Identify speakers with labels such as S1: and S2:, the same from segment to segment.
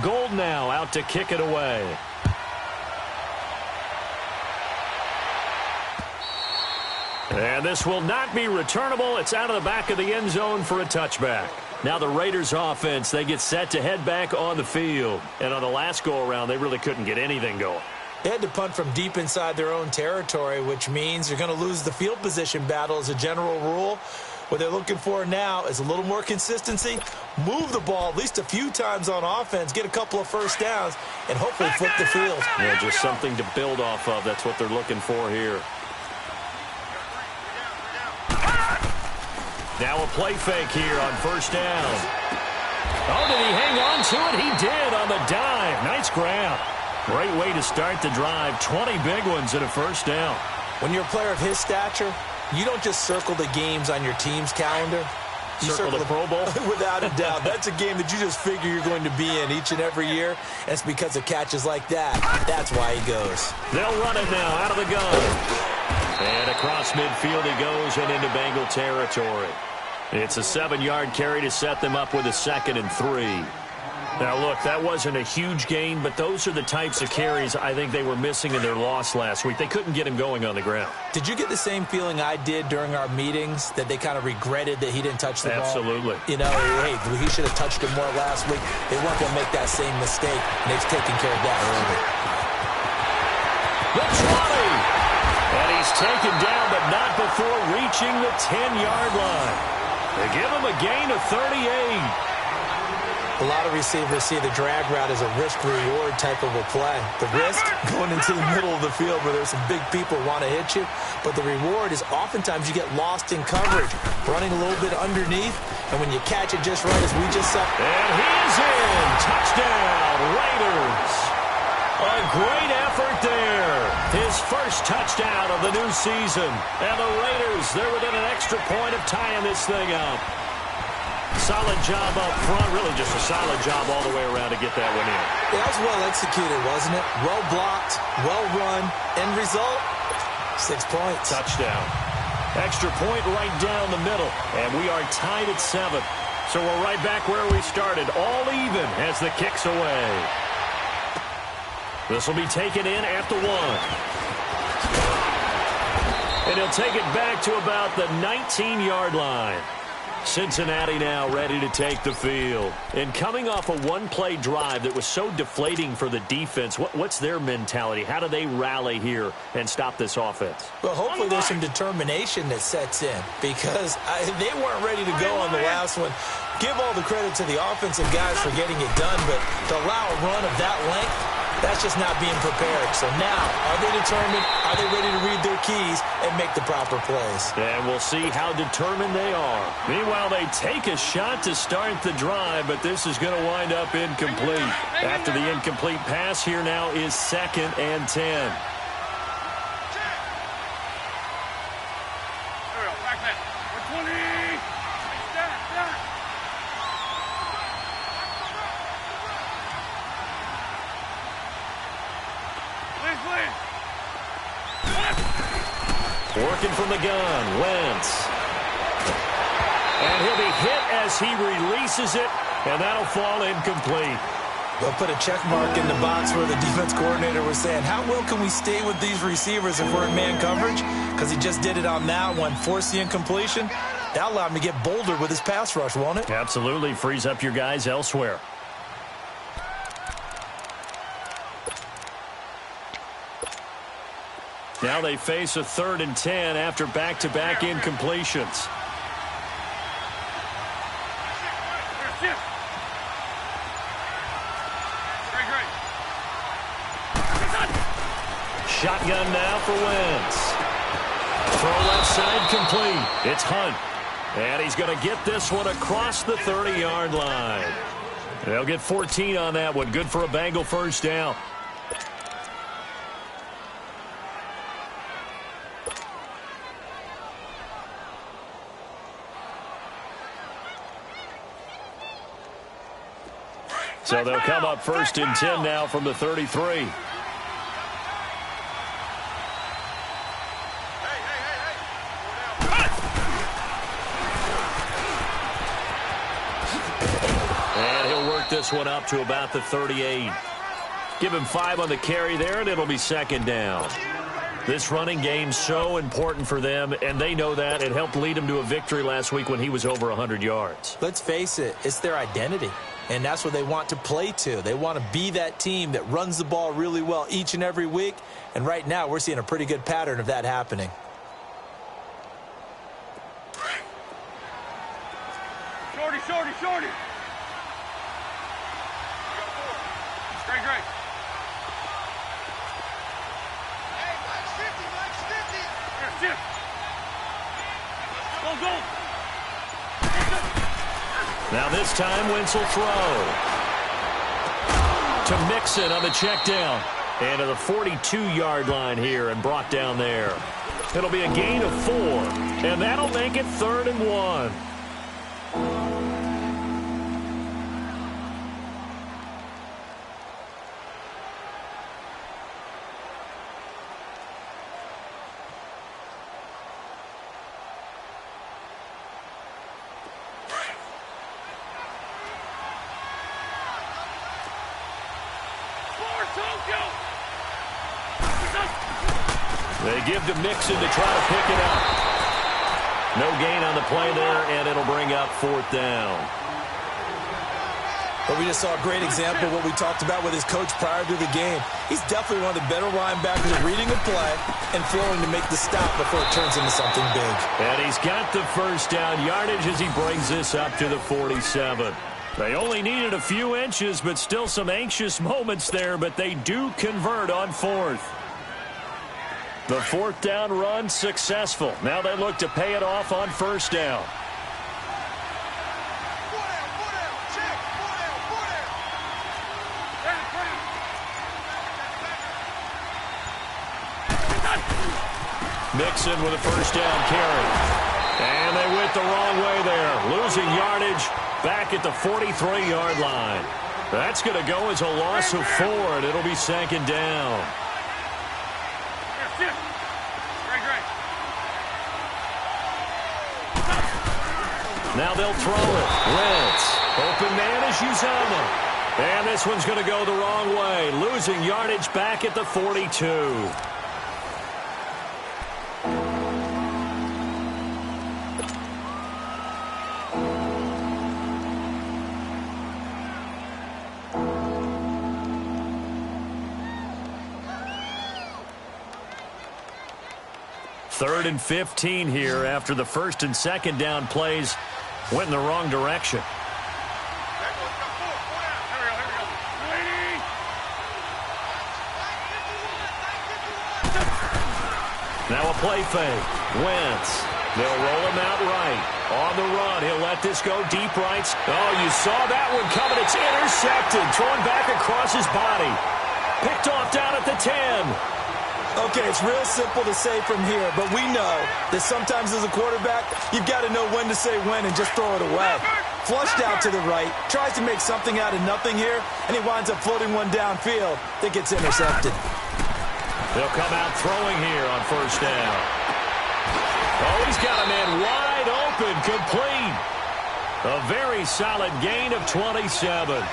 S1: Gold now out to kick it away. And this will not be returnable. It's out of the back of the end zone for a touchback. Now the Raiders offense, they get set to head back on the field. And on the last go-around, they really couldn't get anything going.
S2: They had to punt from deep inside their own territory, which means you're going to lose the field position battle as a general rule. What they're looking for now is a little more consistency, move the ball at least a few times on offense, get a couple of first downs, and hopefully flip the field.
S1: Yeah, just something to build off of. That's what they're looking for here. Now a play fake here on first down. Oh, did he hang on to it? He did on the dive. Nice grab. Great way to start the drive. 20 big ones at a first down.
S2: When you're a player of his stature, you don't just circle the games on your team's calendar. You
S1: circle the Pro Bowl?
S2: Without a doubt. That's a game that you just figure you're going to be in each and every year. And it's because of catches like that. That's why he goes.
S1: They'll run it now out of the gun. And across midfield he goes and into Bengal territory. It's a 7-yard carry to set them up with a 2nd and 3. Now, look, that wasn't a huge gain, but those are the types of carries I think they were missing in their loss last week. They couldn't get him going on the ground.
S2: Did you get the same feeling I did during our meetings, that they kind of regretted that he didn't touch the ball?
S1: Absolutely.
S2: You know, hey, he should have touched it more last week. They weren't going to make that same mistake, and they've taken care of that early.
S1: The trolley! And he's taken down, but not before reaching the 10-yard line. They give him a gain of 38.
S2: A lot of receivers see the drag route as a risk-reward type of a play. The risk, going into the middle of the field where there's some big people who want to hit you. But the reward is oftentimes you get lost in coverage, running a little bit underneath. And when you catch it just right, as we just saw.
S1: And he's in. Touchdown, Raiders. A great effort there. His first touchdown of the new season. And the Raiders, they're within an extra point of tying this thing up. Solid job up front. Really just a solid job all the way around to get that one in.
S2: Yeah, that was well executed, wasn't it? Well blocked, well run. End result, 6 points.
S1: Touchdown. Extra point right down the middle. And we are tied at 7. So we're right back where we started. All even as the kick's away. This will be taken in at the 1. And he'll take it back to about the 19-yard line. Cincinnati now ready to take the field. And coming off a one-play drive that was so deflating for the defense, what's their mentality? How do they rally here and stop this offense?
S2: Well, hopefully there's some determination that sets in, because they weren't ready to go on the last one. Give all the credit to the offensive guys for getting it done, but to allow a run of that length, that's just not being prepared. So now, are they determined? Are they ready to read their keys and make the proper plays?
S1: And we'll see how determined they are. Meanwhile, they take a shot to start the drive, but this is going to wind up incomplete. After the incomplete pass, here now is 2nd and 10. Working from the gun, Wentz. And he'll be hit as he releases it, and that'll fall incomplete.
S2: They'll put a check mark in the box where the defense coordinator was saying, how well can we stay with these receivers if we're in man coverage? Because he just did it on that one, forced the incompletion. That'll allow him to get bolder with his pass rush, won't it?
S1: Absolutely, frees up your guys elsewhere. Now they face a 3rd and 10 after back-to-back incompletions. Shotgun now for Wentz. Throw left side complete. It's Hunt. And he's going to get this one across the 30-yard line. They'll get 14 on that one. Good for a Bengal first down. So they'll come up 1st and 10 now from the 33. this one up to about the 38. Give him 5 on the carry there, and it'll be second down. This running game's so important for them, and they know that. It helped lead them to a victory last week when he was over 100 yards.
S2: Let's face it, it's their identity, and that's what they want to play to. They want to be that team that runs the ball really well each and every week, and right now we're seeing a pretty good pattern of that happening.
S3: Shorty, shorty, shorty. Great, great. Hey, Mike's 50, Mike's 50. Here, shift. Go, go.
S1: Now this time, Wentz will throw. To Mixon on the check down. And to the 42-yard line here and brought down there. It'll be a gain of 4. And that'll make it 3rd and 1. They give to Mixon to try to pick it up. No gain on the play there, and it'll bring up 4th down.
S2: But we just saw a great example of what we talked about with his coach prior to the game. He's definitely one of the better linebackers at reading a play and flowing to make the stop before it turns into something big.
S1: And he's got the first down yardage as he brings this up to the 47. They only needed a few inches, but still some anxious moments there, but they do convert on 4th. The 4th down run successful. Now they look to pay it off on 1st down. Mixon with a 1st down carry. And they went the wrong way there. Losing yardage back at the 43-yard line. That's going to go as a loss of 4, and it'll be 2nd down. Now they'll throw it. Wentz. Open man is Uzama. And this one's going to go the wrong way. Losing yardage back at the 42. Third and 15 here after the 1st and 2nd down plays went in the wrong direction. Now a play fake. Wentz. They'll roll him out right. On the run, he'll let this go deep right. Oh, you saw that one coming. It's intercepted. Thrown back across his body. Picked off down at the 10.
S2: Okay, it's real simple to say from here, but we know that sometimes as a quarterback, you've got to know when to say when and just throw it away. Flushed out to the right, tries to make something out of nothing here, and he winds up floating one downfield that gets intercepted.
S1: They'll come out throwing here on 1st down. Oh, he's got a man wide open, complete. A very solid gain of 27.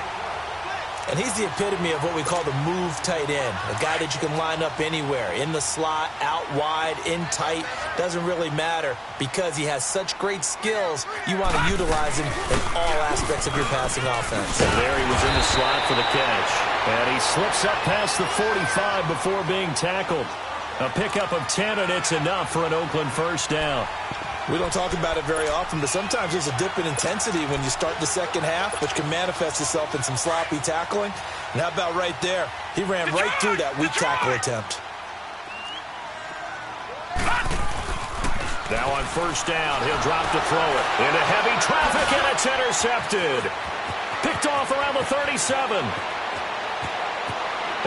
S2: And he's the epitome of what we call the move tight end, a guy that you can line up anywhere, in the slot, out wide, in tight, doesn't really matter because he has such great skills. You want to utilize him in all aspects of your passing offense.
S1: And there he was in the slot for the catch. And he slips up past the 45 before being tackled. A pickup of 10, and it's enough for an Oakland 1st down.
S2: We don't talk about it very often, but sometimes there's a dip in intensity when you start the second half, which can manifest itself in some sloppy tackling. And how about right there? He ran right through that weak tackle attempt.
S1: Now on 1st down, he'll drop to throw it. Into heavy traffic, and it's intercepted. Picked off around the 37.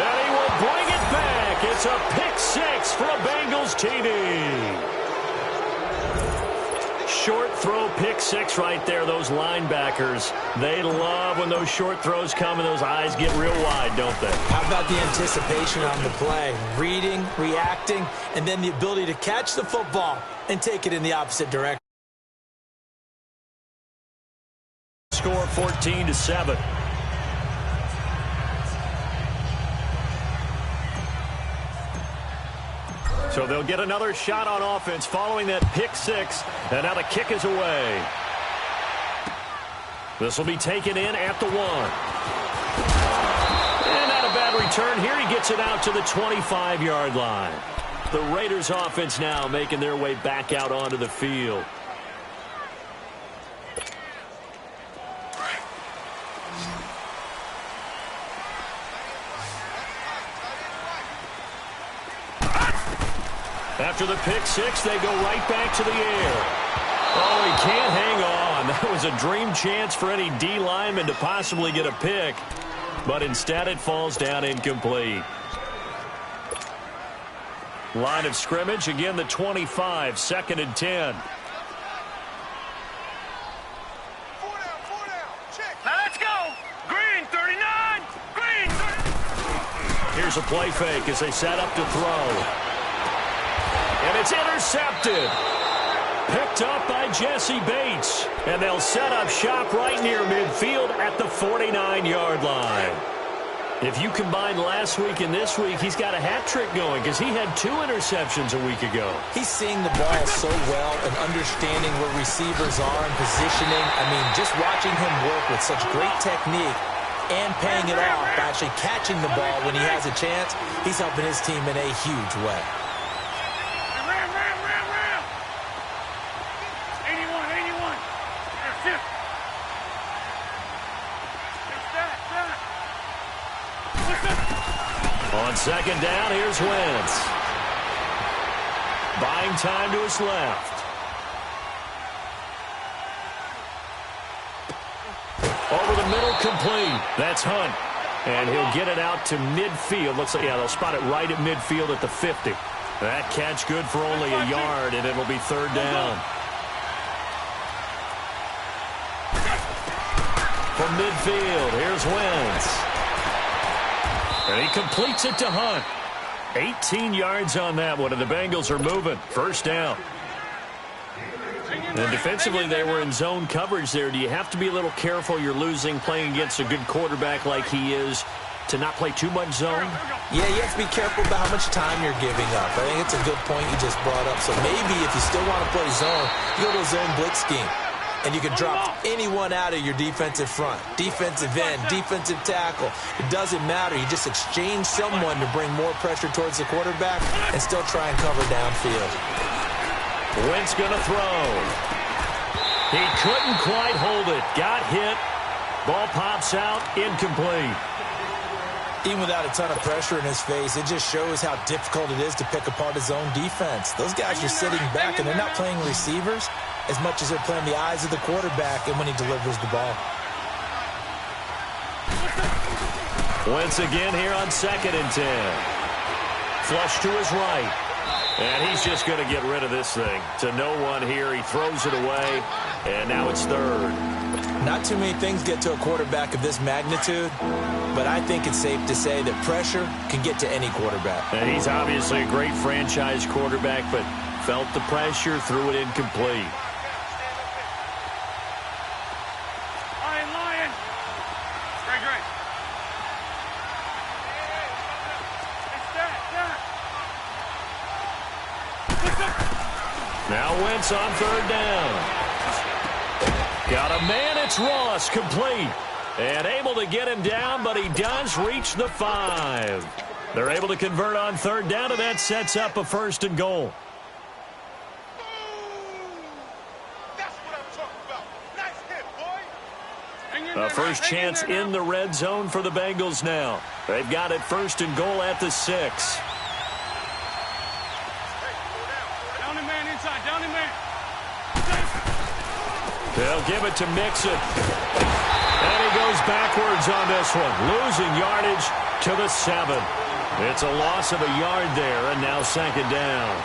S1: And he will bring it back. It's a pick 6 for a Bengals TD. Short throw pick 6 right there. Those linebackers, they love when those short throws come and those eyes get real wide, don't they?
S2: How about the anticipation on the play? Reading, reacting, and then the ability to catch the football and take it in the opposite direction.
S1: Score 14-7. So they'll get another shot on offense following that pick six, and now the kick is away. This will be taken in at the 1. And not a bad return here. He gets it out to the 25-yard line. The Raiders offense now making their way back out onto the field. After the pick six, they go right back to the air. Oh, he can't hang on. That was a dream chance for any D lineman to possibly get a pick. But instead it falls down incomplete. Line of scrimmage, again the 25, 2nd and 10.
S3: Now let's go. Green, 39. Green, 39.
S1: Here's a play fake as they set up to throw. And it's intercepted. Picked up by Jesse Bates. And they'll set up shop right near midfield at the 49-yard line. If you combine last week and this week, he's got a hat trick going because he had 2 interceptions a week ago.
S2: He's seeing the ball so well and understanding where receivers are and positioning. I mean, just watching him work with such great technique and paying it off by actually catching the ball when he has a chance, he's helping his team in a huge way.
S1: On 2nd down, here's Wentz. Buying time to his left. Over the middle, complete. That's Hunt. And he'll get it out to midfield. Looks like, yeah, they'll spot it right at midfield at the 50. That catch good for only a yard, and it'll be 3rd down. From midfield, here's Wentz. And he completes it to Hunt. 18 yards on that one, and the Bengals are moving. 1st down. And defensively, they were in zone coverage there. Do you have to be a little careful? You're losing, playing against a good quarterback like he is, to not play too much zone?
S2: Yeah, you have to be careful about how much time you're giving up. I think it's a good point you just brought up. So maybe if you still want to play zone, you go to a zone blitz scheme. And you can drop anyone out of your defensive front. Defensive end, defensive tackle. It doesn't matter. You just exchange someone to bring more pressure towards the quarterback and still try and cover downfield.
S1: Wentz going to throw. He couldn't quite hold it. Got hit. Ball pops out. Incomplete.
S2: Even without a ton of pressure in his face, it just shows how difficult it is to pick apart his own defense. Those guys are sitting back, and they're not playing receivers as much as they're playing the eyes of the quarterback and when he delivers the ball.
S1: Wentz again here on 2nd and 10. Flush to his right. And he's just going to get rid of this thing. To no one here. He throws it away. And now it's 3rd.
S2: Not too many things get to a quarterback of this magnitude, but I think it's safe to say that pressure can get to any quarterback.
S1: And he's obviously a great franchise quarterback, but felt the pressure, threw it incomplete.
S3: Lion. Great.
S1: Now Wentz on 3rd down. Got a man, it's Ross, complete. And able to get him down, but he does reach the 5. They're able to convert on 3rd down, and that sets up a 1st and goal.
S3: That's what I'm talking about. Nice hit, boy.
S1: A first chance in the red zone for the Bengals now. They've got it 1st and goal at the 6.
S3: Down the man inside. Down the man.
S1: They'll give it to Mixon. And he goes backwards on this one. Losing yardage to the 7. It's a loss of a yard there, and now 2nd down.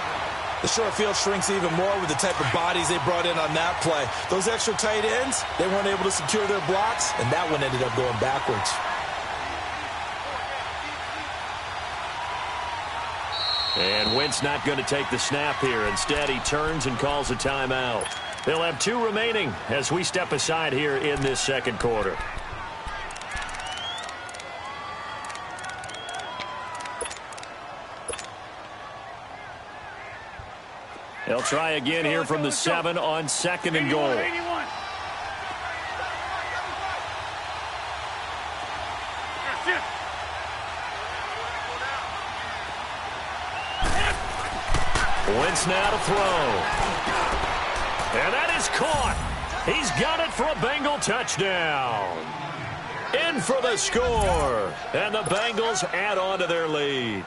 S2: The short field shrinks even more with the type of bodies they brought in on that play. Those extra tight ends, they weren't able to secure their blocks, and that one ended up going backwards.
S1: And Wentz not going to take the snap here. Instead, he turns and calls a timeout. They'll have 2 remaining as we step aside here in this 2nd quarter. They'll try again here from the 7 on 2nd and goal.
S3: 81.
S1: Wentz now to throw. And that is caught. He's got it for a Bengal touchdown. In for the score. And the Bengals add on to their lead.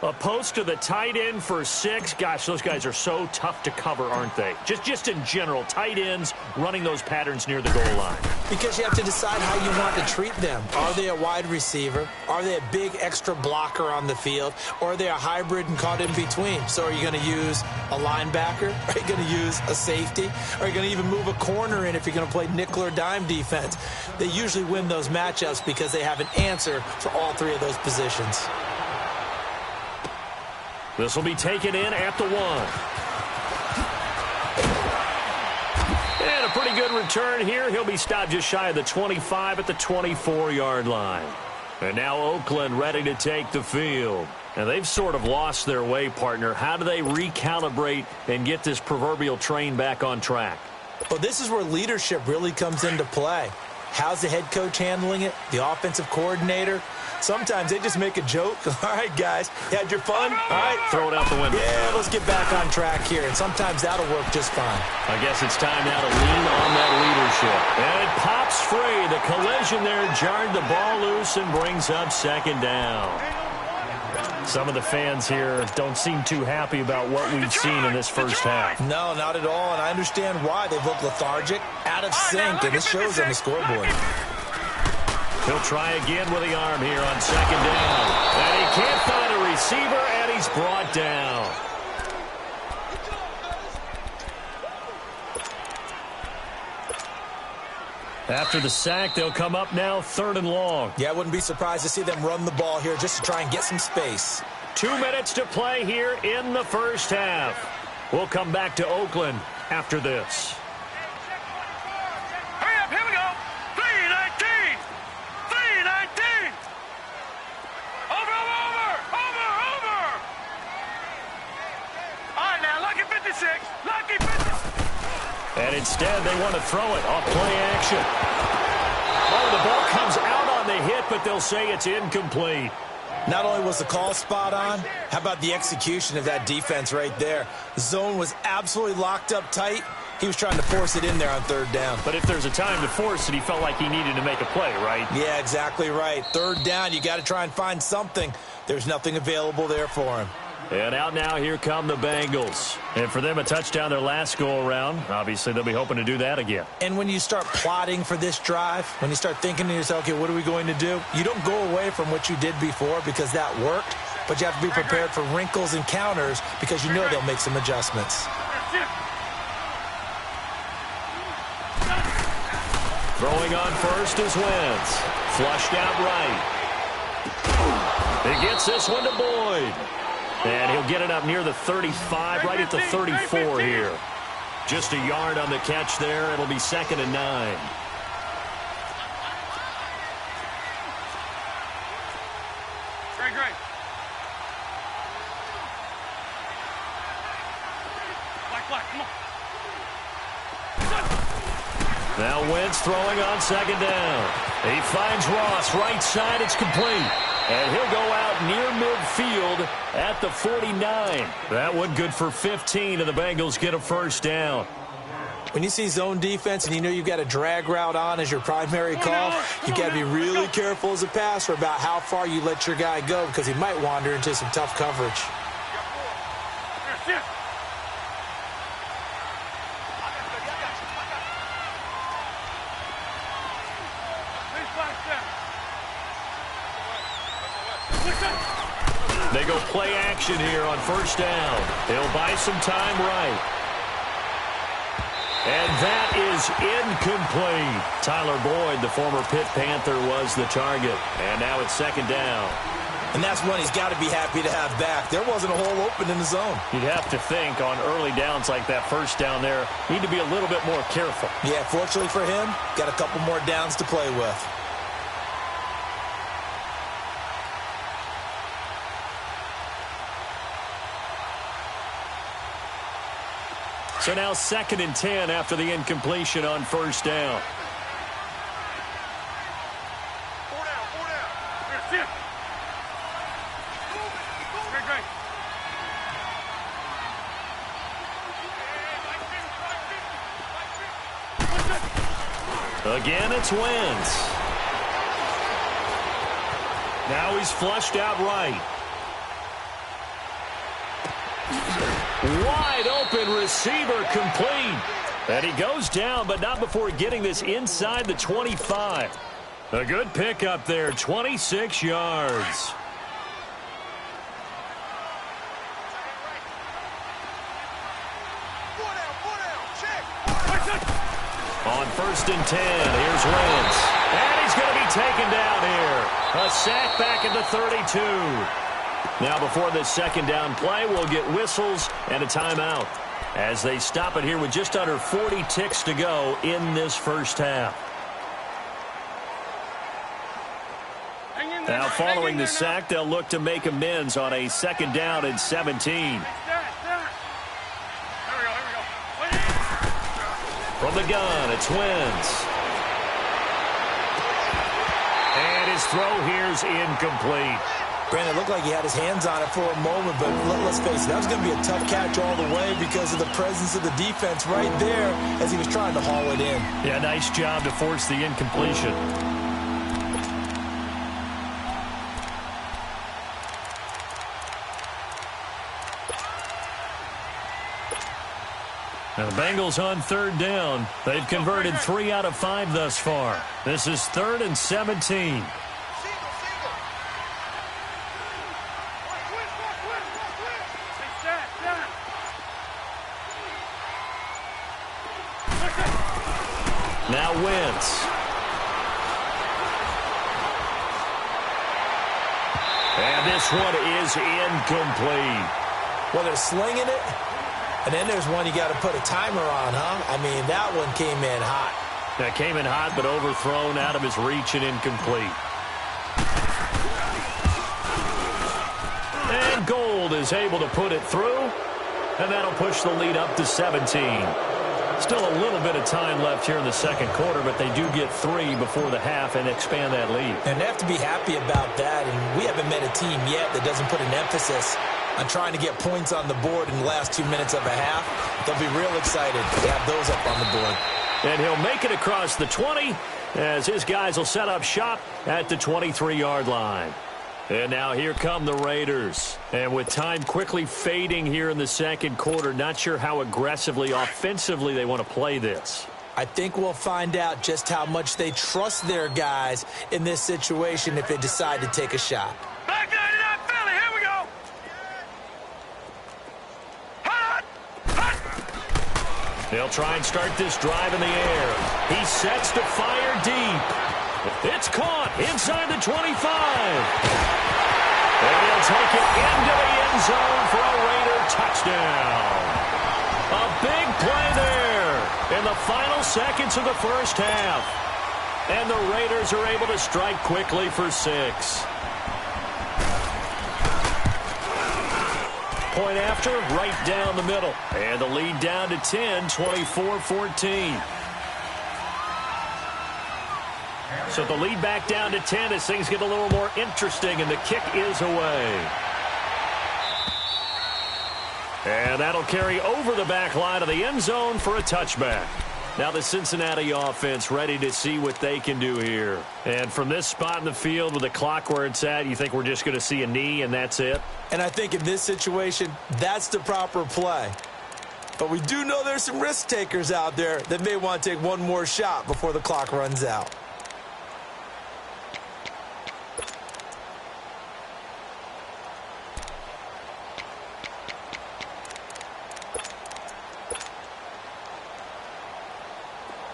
S1: A post to the tight end for 6. Gosh, those guys are so tough to cover, aren't they? Just in general, tight ends running those patterns near the goal line.
S2: Because you have to decide how you want to treat them. Are they a wide receiver? Are they a big extra blocker on the field? Or are they a hybrid and caught in between? So are you going to use a linebacker? Are you going to use a safety? Are you going to even move a corner in if you're going to play nickel or dime defense? They usually win those matchups because they have an answer for all 3 of those positions.
S1: This will be taken in at the 1. And a pretty good return here. He'll be stopped just shy of the 25 at the 24-yard line. And now Oakland ready to take the field. And they've sort of lost their way, partner. How do they recalibrate and get this proverbial train back on track?
S2: Well, this is where leadership really comes into play. How's the head coach handling it? The offensive coordinator? Sometimes they just make a joke. All right, guys, you had your fun? All right.
S1: Throw it out the window.
S2: Yeah, let's get back on track here, and sometimes that'll work just fine.
S1: I guess it's time now to lean on that leadership. And it pops free. The collision there jarred the ball loose and brings up 2nd down. Some of the fans here don't seem too happy about what we've seen in this first half.
S2: No, not at all, and I understand why. They've looked lethargic, out of sync, and it shows on the scoreboard.
S1: He'll try again with the arm here on 2nd down. And he can't find a receiver, and he's brought down. After the sack, they'll come up now 3rd and long.
S2: Yeah, I wouldn't be surprised to see them run the ball here just to try and get some space.
S1: 2 minutes to play here in the first half. We'll come back to Oakland after this.
S3: Hurry up, here we go. 3:19. 3:19. Over. All right, now, lucky 56. Lucky 56.
S1: And instead, they want to throw it off play action. Oh, the ball comes out on the hit, but they'll say it's incomplete.
S2: Not only was the call spot on, how about the execution of that defense right there? The zone was absolutely locked up tight. He was trying to force it in there on 3rd down.
S1: But if there's a time to force it, he felt like he needed to make a play, right?
S2: Yeah, exactly right. 3rd down, you got to try and find something. There's nothing available there for him.
S1: And out now, here come the Bengals. And for them, a touchdown their last go-around. Obviously, they'll be hoping to do that again.
S2: And when you start plotting for this drive, when you start thinking to yourself, okay, what are we going to do? You don't go away from what you did before because that worked, but you have to be prepared for wrinkles and counters because you know they'll make some adjustments.
S1: Throwing on first is Wentz. Flushed out right. He gets this one to Boyd. And he'll get it up near the 35, right at the 34 here. Just a yard on the catch there. It'll be 2nd and 9.
S3: Great. Black, come on.
S1: Now Wentz throwing on 2nd down. He finds Ross, right side, it's complete. And he'll go out near midfield at the 49. That one good for 15, and the Bengals get a 1st down.
S2: When you see zone defense and you know you've got a drag route on as your primary call, you've got to be really careful as a passer about how far you let your guy go because he might wander into some tough coverage.
S1: They go play action here on 1st down. They'll buy some time right. And that is incomplete. Tyler Boyd, the former Pitt Panther, was the target. And now it's 2nd down.
S2: And that's one he's got to be happy to have back. There wasn't a hole open in the zone.
S1: You'd have to think on early downs like that 1st down there, need to be a little bit more careful.
S2: Yeah, fortunately for him, got a couple more downs to play with.
S1: So now 2nd and 10 after the incompletion on first down.
S3: Four down. That's it.
S1: Again, it's Wentz. Now he's flushed out right. Wide open receiver complete. And he goes down, but not before getting this inside the 25. A good pickup there, 26 yards. On 1st and 10, here's Wentz. And he's going to be taken down here. A sack back at the 32. Now before this 2nd down play, we'll get whistles and a timeout as they stop it here with just under 40 ticks to go in this first half. Now following the sack, they'll look to make amends on a 2nd down and 17. From the gun, it's Wentz. And his throw here's incomplete.
S2: Brandon, it looked like he had his hands on it for a moment, but let's face it, that was going to be a tough catch all the way because of the presence of the defense right there as he was trying to haul it in.
S1: Yeah, nice job to force the incompletion. Now the Bengals on 3rd down. They've converted 3 out of 5 thus far. This is 3rd and 17. Now Wentz. And this one is incomplete.
S2: Well, they're slinging it. And then there's one you got to put a timer on, huh? I mean, that one came in hot.
S1: That came in hot, but overthrown, out of his reach and incomplete. And Gold is able to put it through, and that'll push the lead up to 17. Still a little bit of time left here in the 2nd quarter, but they do get 3 before the half and expand that lead.
S2: And they have to be happy about that, and we haven't met a team yet that doesn't put an emphasis on trying to get points on the board in the last 2 minutes of a half. They'll be real excited to have those up on the board.
S1: And he'll make it across the 20 as his guys will set up shop at the 23-yard line. And now here come the Raiders. And with time quickly fading here in the 2nd quarter, not sure how aggressively, offensively they want to play this.
S2: I think we'll find out just how much they trust their guys in this situation if they decide to take a shot.
S3: Back 99 Philly, here we go.
S1: They'll try and start this drive in the air. He sets to fire deep. It's caught inside the 25. And he'll take it into the end zone for a Raider touchdown. A big play there in the final seconds of the first half. And the Raiders are able to strike quickly for 6. Point after, right down the middle. And the lead down to 10, 24-14. So the lead back down to 10 as things get a little more interesting, and the kick is away. And that'll carry over the back line of the end zone for a touchback. Now the Cincinnati offense ready to see what they can do here. And from this spot in the field with the clock where it's at, you think we're just going to see a knee and that's it?
S2: And I think in this situation, that's the proper play. But we do know there's some risk takers out there that may want to take one more shot before the clock runs out.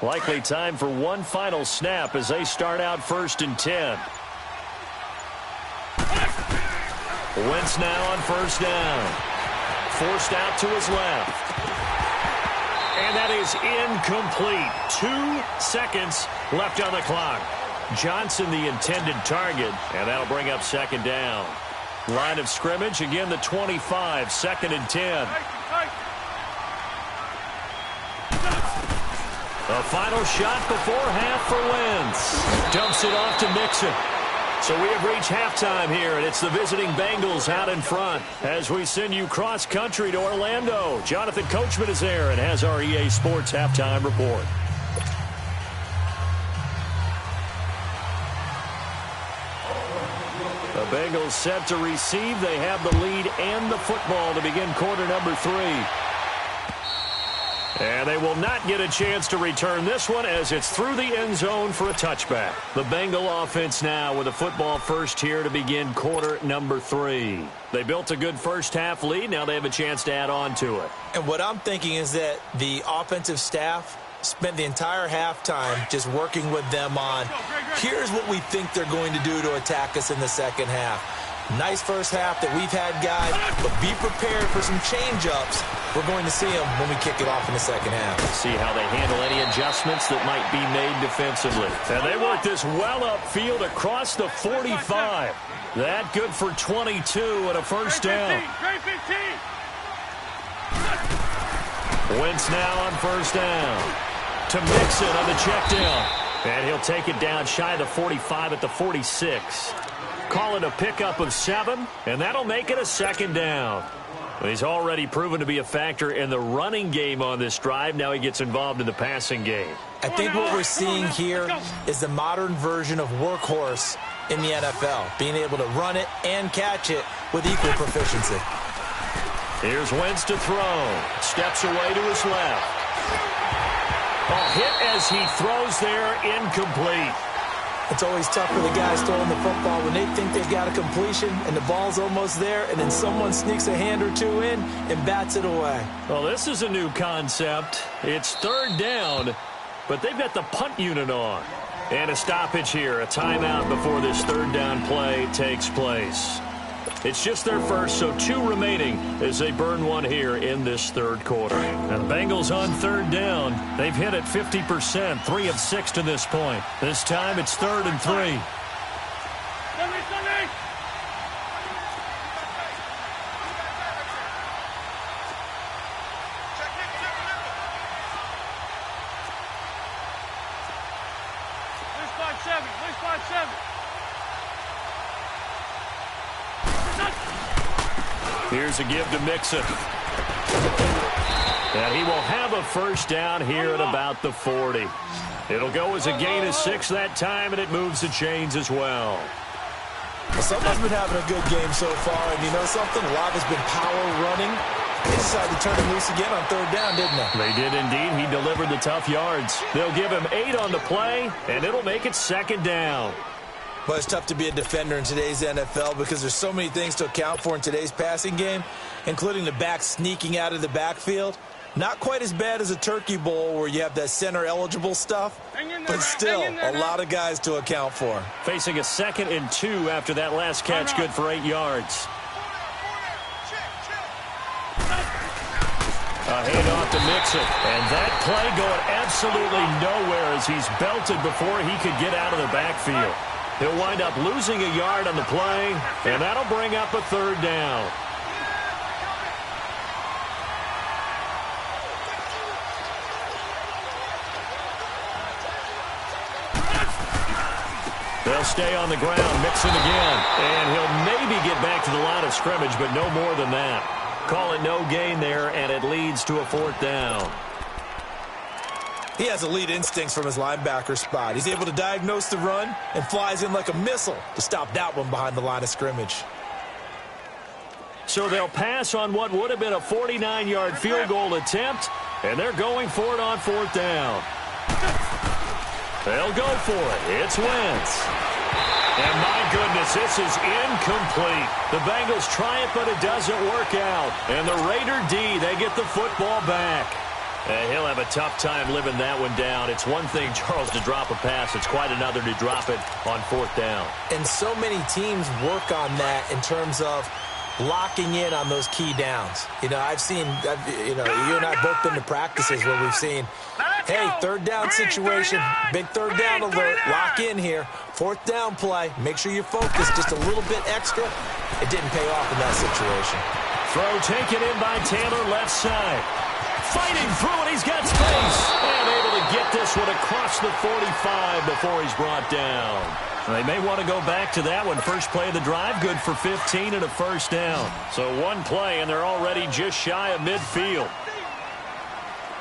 S1: Likely time for one final snap as they start out 1st and 10. Wentz now on 1st down. Forced out to his left. And that is incomplete. 2 seconds left on the clock. Johnson the intended target, and that'll bring up 2nd down. Line of scrimmage, again the 25, 2nd and 10. A final shot before half for Wentz. Dumps it off to Mixon. So we have reached halftime here, and it's the visiting Bengals out in front as we send you cross-country to Orlando. Jonathan Coachman is there and has our EA Sports halftime report. The Bengals set to receive. They have the lead and the football to begin quarter number 3. And they will not get a chance to return this one as it's through the end zone for a touchback. The Bengal offense now with a football first here to begin quarter number 3. They built a good first half lead. Now they have a chance to add on to it.
S2: And what I'm thinking is that the offensive staff spent the entire halftime just working with them on, here's what we think they're going to do to attack us in the second half. Nice first half that we've had, guys, but be prepared for some change-ups. We're going to see them when we kick it off in the second half.
S1: See how they handle any adjustments that might be made defensively. And they work this well upfield across the 45. That good for 22 and a first down. Wentz now on first down. To Mixon on the check down. And he'll take it down shy of the 45 at the 46. Call it a pickup of 7, and that'll make it a second down. He's already proven to be a factor in the running game on this drive. Now he gets involved in the passing game.
S2: I think what we're seeing here is the modern version of workhorse in the NFL, being able to run it and catch it with equal proficiency.
S1: Here's Wentz to throw. Steps away to his left. A hit as he throws there, incomplete.
S2: It's always tough for the guys throwing the football when they think they've got a completion and the ball's almost there, and then someone sneaks a hand or two in and bats it away.
S1: Well, this is a new concept. It's third down, but they've got the punt unit on. And a stoppage here, a timeout before this third down play takes place. It's just their first, so 2 remaining as they burn one here in this third quarter. And the Bengals on third down. They've hit it 50%, 3 of 6 to this point. This time it's 3rd and 3. Here's a give to Mixon. And he will have a first down here at about the 40. It'll go as a gain of 6 that time, and it moves the chains as well.
S2: Someone's been having a good game so far, and you know something? A lot has been power running. They decided to turn him loose again on third down, didn't they?
S1: They did indeed. He delivered the tough yards. They'll give him 8 on the play, and it'll make it second down.
S2: But it's tough to be a defender in today's NFL because there's so many things to account for in today's passing game, including the back sneaking out of the backfield. Not quite as bad as a turkey bowl where you have that center-eligible stuff, but still a lot of guys to account for.
S1: Facing a 2nd and 2 after that last catch, good for 8 yards. A handoff to Mixon, and that play going absolutely nowhere as he's belted before he could get out of the backfield. He'll wind up losing a yard on the play, and that'll bring up a third down. They'll stay on the ground, Mixon again, and he'll maybe get back to the line of scrimmage, but no more than that. Call it no gain there, and it leads to a 4th down.
S2: He has elite instincts from his linebacker spot. He's able to diagnose the run and flies in like a missile to stop that one behind the line of scrimmage.
S1: So they'll pass on what would have been a 49-yard field goal attempt, and they're going for it on 4th down. They'll go for it. It's Wentz. And my goodness, this is incomplete. The Bengals try it, but it doesn't work out. And the Raider D, they get the football back. And he'll have a tough time living that one down. It's one thing, Charles, to drop a pass. It's quite another to drop it on 4th down.
S2: And so many teams work on that in terms of locking in on those key downs. You know, you and I both been to practices where we've seen, hey, 3rd down situation, big 3rd down alert, lock in here, 4th down play, make sure you focus just a little bit extra. It didn't pay off in that situation.
S1: Throw taken in by Taylor left side. Fighting through it, he's got space. And able to get this one across the 45 before he's brought down. They may want to go back to that one. First play of the drive, good for 15 and a first down. So one play, and they're already just shy of midfield.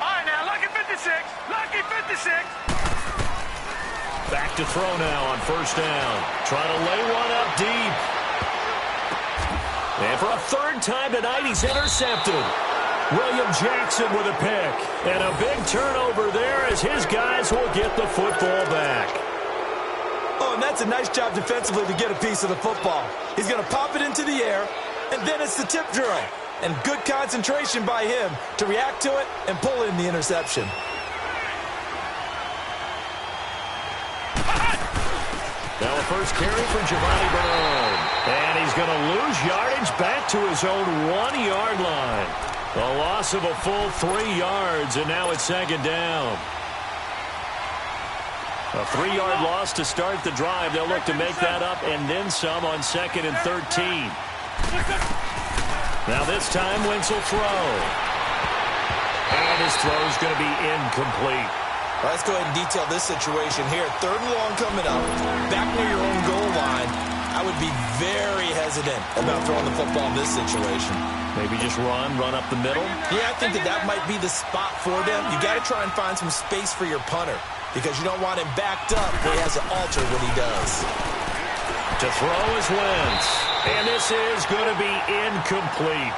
S3: All right, now, lucky 56. Lucky 56.
S1: Back to throw now on first down. Trying to lay one up deep. And for a third time tonight, he's intercepted. William Jackson with a pick. And a big turnover there as his guys will get the football back.
S2: Oh, and that's a nice job defensively to get a piece of the football. He's going to pop it into the air, and then it's the tip drill. And good concentration by him to react to it and pull in the interception.
S1: Now a first carry for Giovanni Bernard. And he's going to lose yardage back to his own 1-yard line. A loss of a full 3 yards, and now it's second down. A 3-yard loss to start the drive. They'll look to make that up and then some on 2nd and 13. Now this time, Wentz will throw. And his throw's going to be incomplete.
S2: Well, let's go ahead and detail this situation here. 3rd and long coming up. Back near your own goal line. I would be very hesitant about throwing the football in this situation.
S1: Maybe just run up the middle?
S2: Yeah, I think that might be the spot for them. You got to try and find some space for your punter because you don't want him backed up where he has to alter what he does.
S1: To throw is Wentz. And this is going to be incomplete.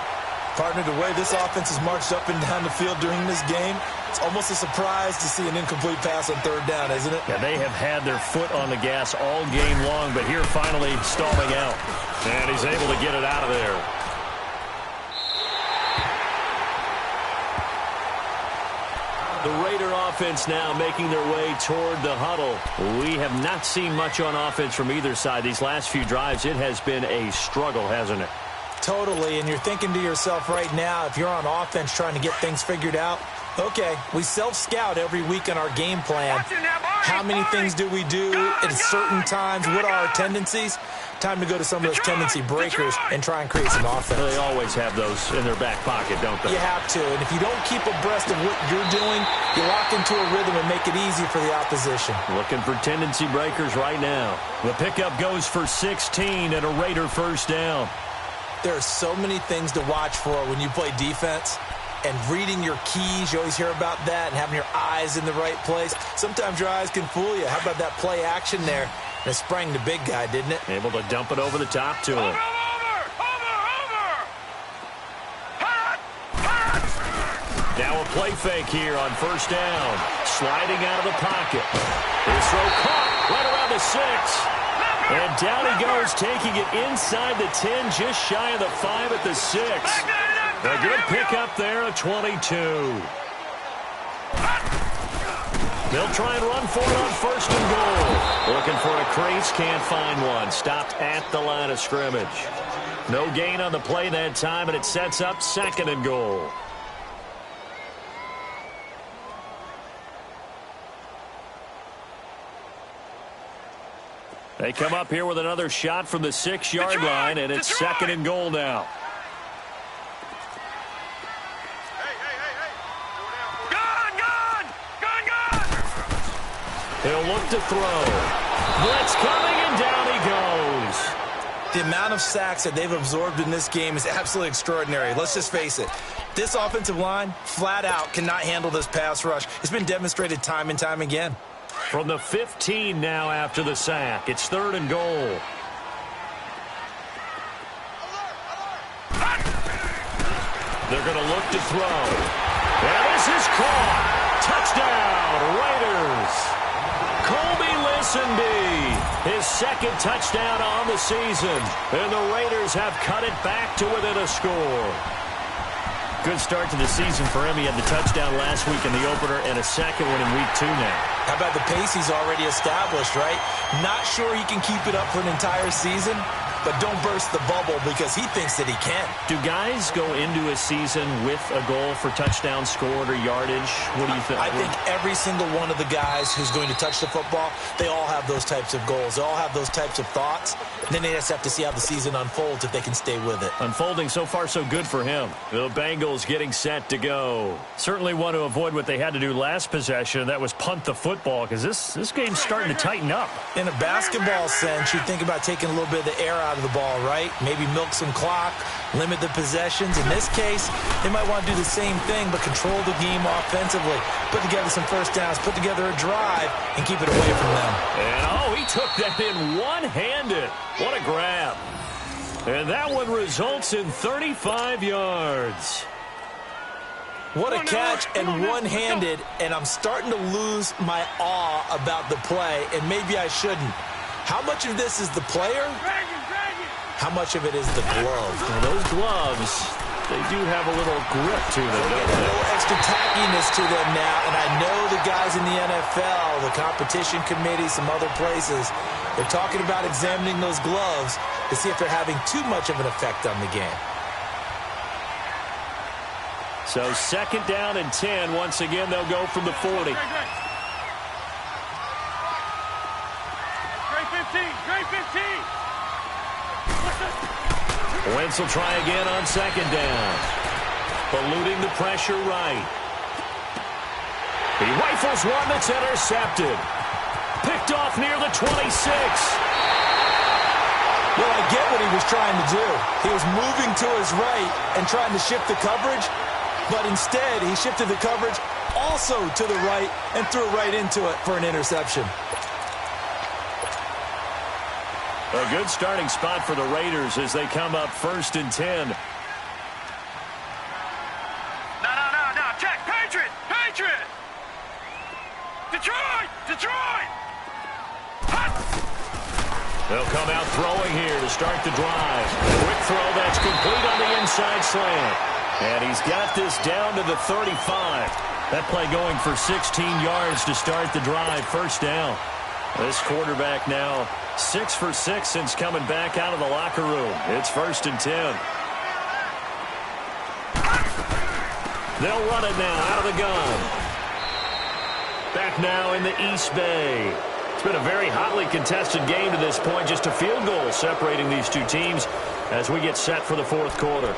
S2: Partner, the way this offense has marched up and down the field during this game, it's almost a surprise to see an incomplete pass on 3rd down, isn't it?
S1: Yeah, they have had their foot on the gas all game long, but here finally stalling out. And he's able to get it out of there. The Raider offense now making their way toward the huddle. We have not seen much on offense from either side. These last few drives, it has been a struggle, hasn't it?
S2: Totally, and you're thinking to yourself right now, if you're on offense trying to get things figured out, okay, we self-scout every week on our game plan. How many things do we do at certain times? What are our tendencies? Time to go to some of those tendency breakers and try and create some offense.
S1: They always have those in their back pocket, don't they?
S2: You have to, and if you don't keep abreast of what you're doing, you lock into a rhythm and make it easy for the opposition.
S1: Looking for tendency breakers right now. The pickup goes for 16 and a Raider first down.
S2: There are so many things to watch for when you play defense. And reading your keys, you always hear about that, and having your eyes in the right place. Sometimes your eyes can fool you. How about that play action there? And it sprang the big guy, didn't it?
S1: Able to dump it over the top to him. Now a play fake here on first down. Sliding out of the pocket. His throw caught right around the 6. And down he goes, taking it inside the 10, just shy of the 5 at the 6. A good pickup there at 22. They'll try and run for it on 1st and goal. Looking for a crease, can't find one. Stopped at the line of scrimmage. No gain on the play that time, and it sets up 2nd and goal. They come up here with another shot from the 6-yard line, and it's 2nd and goal now. He'll look to throw. Blitz coming, and down he goes.
S2: The amount of sacks that they've absorbed in this game is absolutely extraordinary. Let's just face it. This offensive line, flat out, cannot handle this pass rush. It's been demonstrated time and time again.
S1: From the 15 now after the sack. It's 3rd and goal. They're going to look to throw. And this is caught. Touchdown, Raiders. Colby Lisenby, his 2nd touchdown on the season. And the Raiders have cut it back to within a score. Good start to the season for him. He had the touchdown last week in the opener and a 2nd one in week 2 now.
S2: How about the pace he's already established, right? Not sure he can keep it up for an entire season, but don't burst the bubble because he thinks that he can.
S1: Do guys go into a season with a goal for touchdown scored or yardage? What do you think?
S2: I think every single one of the guys who's going to touch the football, they all have those types of goals. They all have those types of thoughts. And then they just have to see how the season unfolds if they can stay with it.
S1: Unfolding so far so good for him. The Bengals getting set to go. Certainly want to avoid what they had to do last possession. That was punt the football because this game's starting to tighten up.
S2: In a basketball sense, you think about taking a little bit of the air out of the ball, right? Maybe milk some clock, limit the possessions. In this case, they might want to do the same thing, but control the game offensively. Put together some first downs, put together a drive, and keep it away from them.
S1: And, he took that in one-handed. What a grab. And that one results in 35 yards.
S2: What a catch and one-handed, and I'm starting to lose my awe about the play, and maybe I shouldn't. How much of this is the player? How much of it is the glove?
S1: Well, those gloves, they do have a little grip to them.
S2: They get a little extra tackiness to them now, and I know the guys in the NFL, the competition committee, some other places, they're talking about examining those gloves to see if they're having too much of an effect on the game.
S1: So 2nd down and 10. Once again, they'll go from the 40.
S3: Great 15.
S1: Wentz will try again on 2nd down. Eluding the pressure right. He rifles one that's intercepted. Picked off near the 26.
S2: Well, I get what he was trying to do. He was moving to his right and trying to shift the coverage, but instead he shifted the coverage also to the right and threw right into it for an interception.
S1: A good starting spot for the Raiders as they come up 1st and 10.
S3: No. Check. Patriot. Detroit. Hot.
S1: They'll come out throwing here to start the drive. Quick throw that's complete on the inside slant. And he's got this down to the 35. That play going for 16 yards to start the drive. 1st down. This quarterback now 6 for 6 since coming back out of the locker room. It's 1st and 10. They'll run it now out of the gun. Back now in the East Bay. It's been a very hotly contested game to this point. Just a field goal separating these two teams as we get set for the 4th quarter.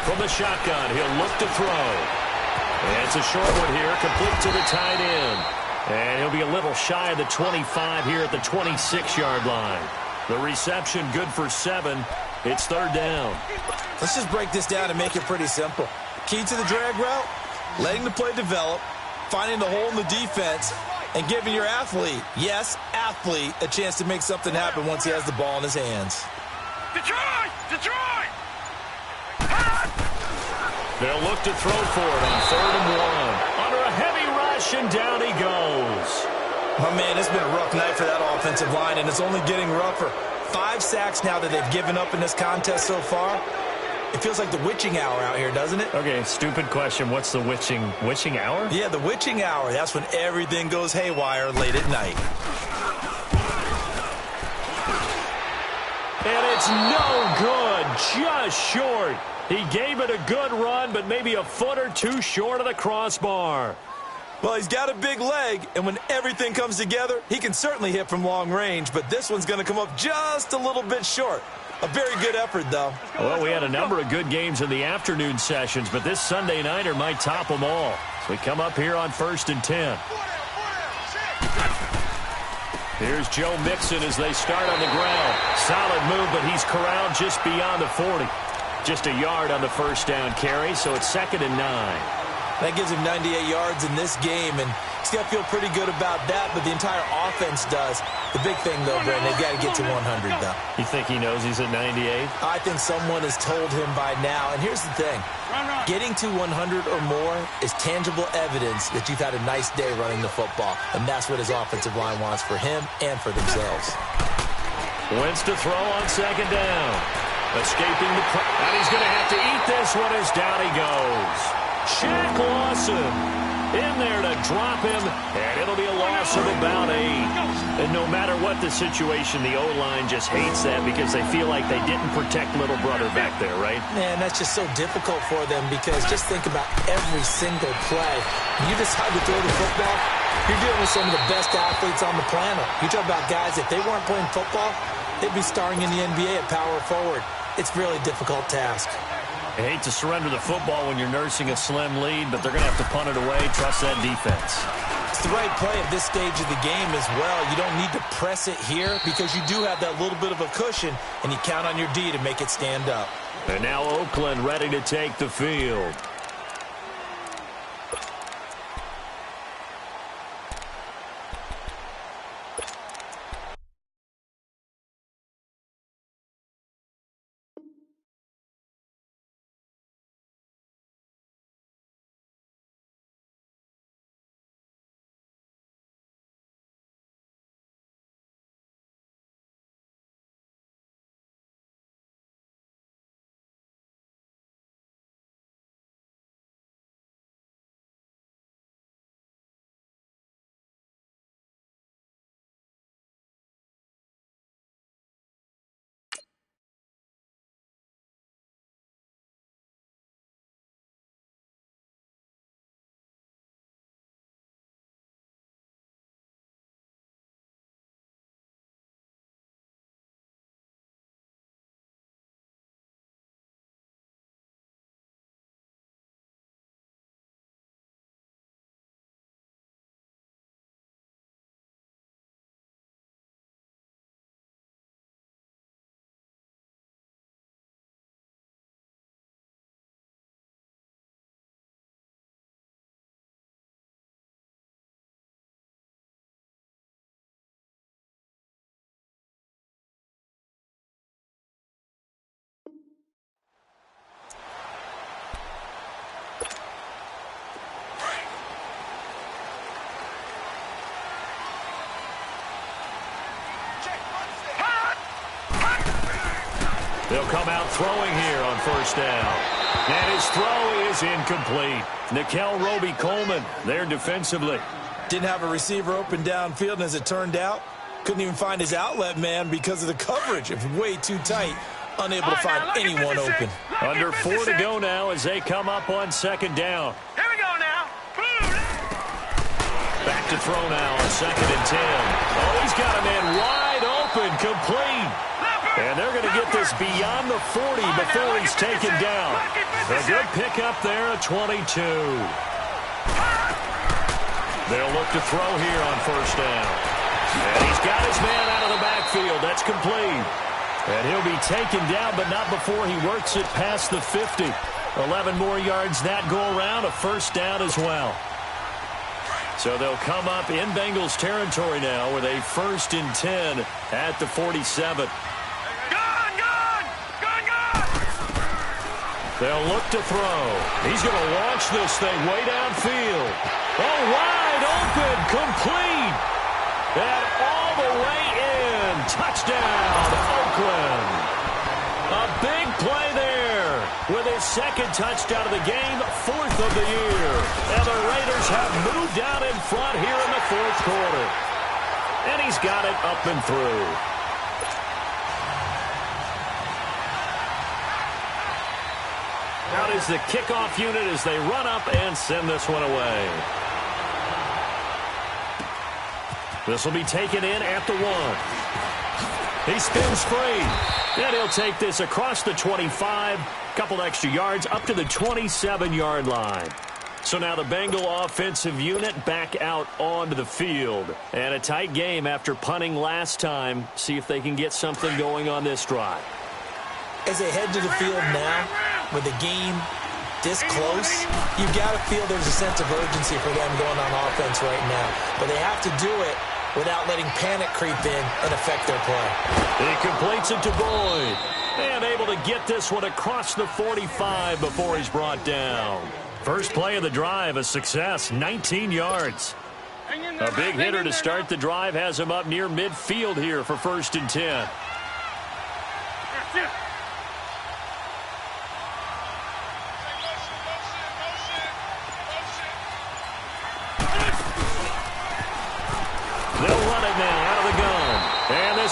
S1: From the shotgun, he'll look to throw. And it's a short one here, complete to the tight end. And he'll be a little shy of the 25 here at the 26-yard line. The reception good for 7. It's 3rd down.
S2: Let's just break this down and make it pretty simple. Key to the drag route, letting the play develop, finding the hole in the defense, and giving your athlete, yes, athlete, a chance to make something happen once he has the ball in his hands.
S3: Detroit.
S1: They'll look to throw for it on 3rd and 1. Under a heavy rush, and down he goes.
S2: My man, it's been a rough night for that offensive line, and it's only getting rougher. 5 sacks now that they've given up in this contest so far. It feels like the witching hour out here, doesn't it?
S1: Okay, stupid question. What's the witching hour?
S2: Yeah, the witching hour. That's when everything goes haywire late at night.
S1: And it's no good. Just short. He gave it a good run, but maybe a foot or two short of the crossbar.
S2: Well, he's got a big leg, and when everything comes together, he can certainly hit from long range, but this one's going to come up just a little bit short. A very good effort, though.
S1: Well, we had a number of good games in the afternoon sessions, but this Sunday nighter might top them all. So we come up here on 1st and 10. Here's Joe Mixon as they start on the ground. Solid move, but he's corralled just beyond the 40. Just a yard on the 1st down carry, so it's 2nd and 9.
S2: That gives him 98 yards in this game, and he's got to feel pretty good about that, but the entire offense does. The big thing, though, Brandon, they've got to get to 100, though.
S1: You think he knows he's at 98?
S2: I think someone has told him by now, and here's the thing. Getting to 100 or more is tangible evidence that you've had a nice day running the football, and that's what his offensive line wants for him and for themselves.
S1: Wentz to throw on 2nd down. Escaping the play. And he's going to have to eat this one as down he goes. Shaq Lawson in there to drop him, and it'll be a loss of about 8. And no matter what the situation, the O-line just hates that because they feel like they didn't protect little brother back there, right?
S2: Man, that's just so difficult for them because just think about every single play. When you decide to throw the football, you're dealing with some of the best athletes on the planet. You talk about guys, if they weren't playing football, they'd be starring in the NBA at power forward. It's a really difficult task.
S1: I hate to surrender the football when you're nursing a slim lead, but they're going to have to punt it away. Trust that defense.
S2: It's the right play at this stage of the game as well. You don't need to press it here because you do have that little bit of a cushion, and you count on your D to make it stand up.
S1: And now Oakland ready to take the field. They'll come out throwing here on first down. And his throw is incomplete. Nikel Roby-Coleman there defensively.
S2: Didn't have a receiver open downfield, and as it turned out, couldn't even find his outlet man because of the coverage. It was way too tight. Unable to find anyone open.
S1: Under 4 to go now as they come up on second down.
S3: Here we go now.
S1: Back to throw now on 2nd and 10. Oh, he's got a man wide open, complete. And they're going to get this beyond the 40 before he's taken down. A good pickup there at 22. They'll look to throw here on first down. And he's got his man out of the backfield. That's complete. And he'll be taken down, but not before he works it past the 50. 11 more yards that go around, a first down as well. So they'll come up in Bengals territory now with a 1st and 10 at the 47. They'll look to throw. He's going to launch this thing way downfield. Oh, wide open, complete. And all the way in. Touchdown, Oakland. A big play there with his 2nd touchdown of the game, 4th of the year. And the Raiders have moved out in front here in the 4th quarter. And he's got it up and through. Out is the kickoff unit as they run up and send this one away. This will be taken in at the 1. He spins free. And he'll take this across the 25. Couple extra yards up to the 27-yard line. So now the Bengal offensive unit back out onto the field. And a tight game after punting last time. See if they can get something going on this drive.
S2: As they head to the field now, with the game this close, you've got to feel there's a sense of urgency for them going on offense right now. But they have to do it without letting panic creep in and affect their play.
S1: He completes it to Boyd. And able to get this one across the 45 before he's brought down. First play of the drive, a success, 19 yards. A big hitter to start the drive has him up near midfield here for 1st and 10.